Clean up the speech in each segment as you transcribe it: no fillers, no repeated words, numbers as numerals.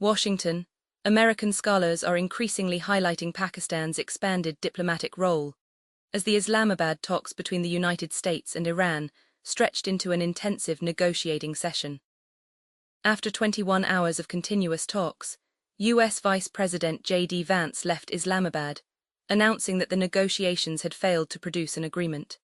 Washington, American scholars are increasingly highlighting Pakistan's expanded diplomatic role, as the Islamabad talks between the United States and Iran stretched into an intensive negotiating session. After 21 hours of continuous talks, U.S. Vice President J.D. Vance left Islamabad, announcing that the negotiations had failed to produce an agreement.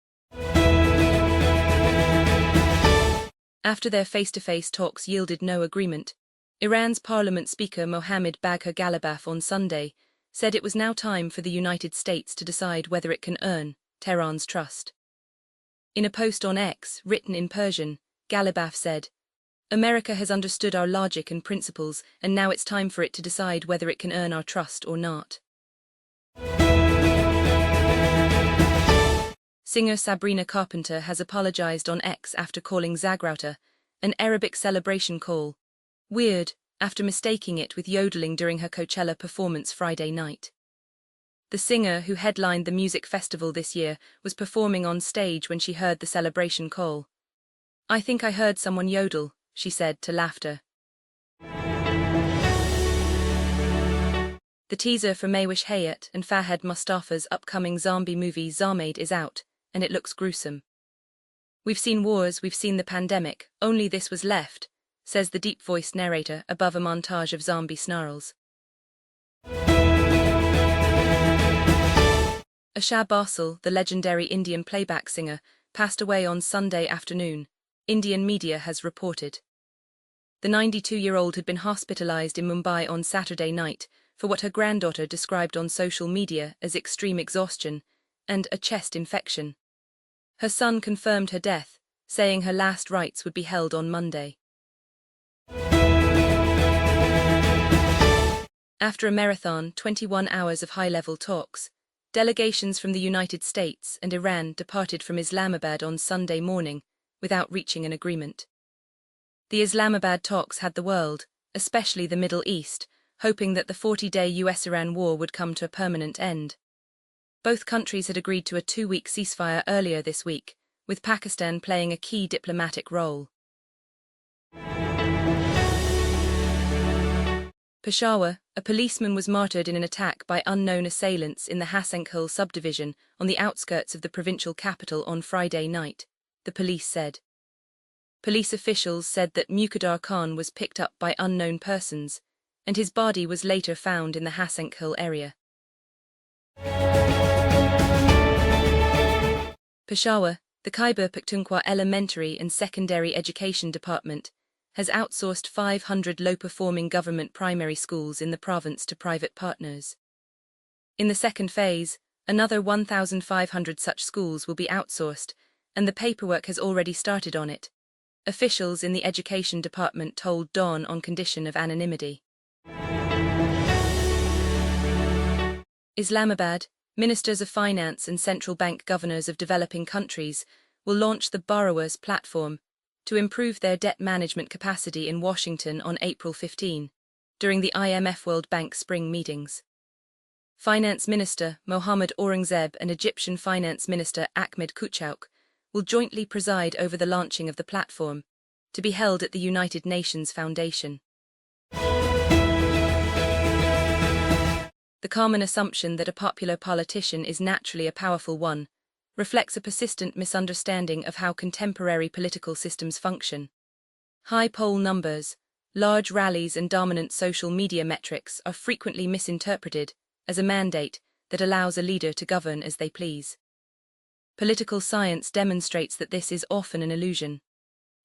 After their face-to-face talks yielded no agreement, Iran's Parliament Speaker Mohammad Bagher Ghalibaf on Sunday said it was now time for the United States to decide whether it can earn Tehran's trust. In a post on X, written in Persian, Ghalibaf said, "America has understood our logic and principles, and now it's time for it to decide whether it can earn our trust or not." Singer Sabrina Carpenter has apologized on X after calling Zagrauta, an Arabic celebration call, weird, after mistaking it with yodeling during her Coachella performance Friday night. The singer, who headlined the music festival this year, was performing on stage when she heard the celebration call. "I think I heard someone yodel," she said to Laughter. The teaser for Maywish Hayat and Fahed Mustafa's upcoming zombie movie Zarmaid is out, and it looks gruesome. "We've seen wars, we've seen the pandemic, only this was left," says the deep-voiced narrator above a montage of zombie snarls. Asha Bansal, the legendary Indian playback singer, passed away on Sunday afternoon, Indian media has reported. The 92-year-old had been hospitalized in Mumbai on Saturday night for what her granddaughter described on social media as extreme exhaustion and a chest infection. Her son confirmed her death, saying her last rites would be held on Monday. After a marathon, 21 hours of high-level talks, delegations from the United States and Iran departed from Islamabad on Sunday morning without reaching an agreement. The Islamabad talks had the world, especially the Middle East, hoping that the 40-day US-Iran war would come to a permanent end. Both countries had agreed to a 2-week ceasefire earlier this week, with Pakistan playing a key diplomatic role. Peshawar, a policeman was martyred in an attack by unknown assailants in the Hasankhel subdivision on the outskirts of the provincial capital on Friday night, the police said. Police officials said that Muqaddar Khan was picked up by unknown persons, and his body was later found in the Hasankhel area. Peshawar, the Khyber Pakhtunkhwa Elementary and Secondary Education Department, has outsourced 500 low-performing government primary schools in the province to private partners. In the second phase, another 1,500 such schools will be outsourced, and the paperwork has already started on it, officials in the education department told Dawn on condition of anonymity. Islamabad, ministers of finance and central bank governors of developing countries will launch the Borrowers Platform to improve their debt management capacity in Washington on April 15, during the IMF World Bank spring meetings. Finance Minister Mohammad Aurangzeb and Egyptian Finance Minister Ahmed Kuchauk will jointly preside over the launching of the platform, to be held at the United Nations Foundation. The common assumption that a popular politician is naturally a powerful one reflects a persistent misunderstanding of how contemporary political systems function. High poll numbers, large rallies and dominant social media metrics are frequently misinterpreted as a mandate that allows a leader to govern as they please. Political science demonstrates that this is often an illusion.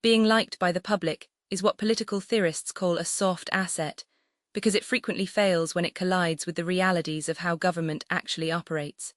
Being liked by the public is what political theorists call a soft asset, because it frequently fails when it collides with the realities of how government actually operates.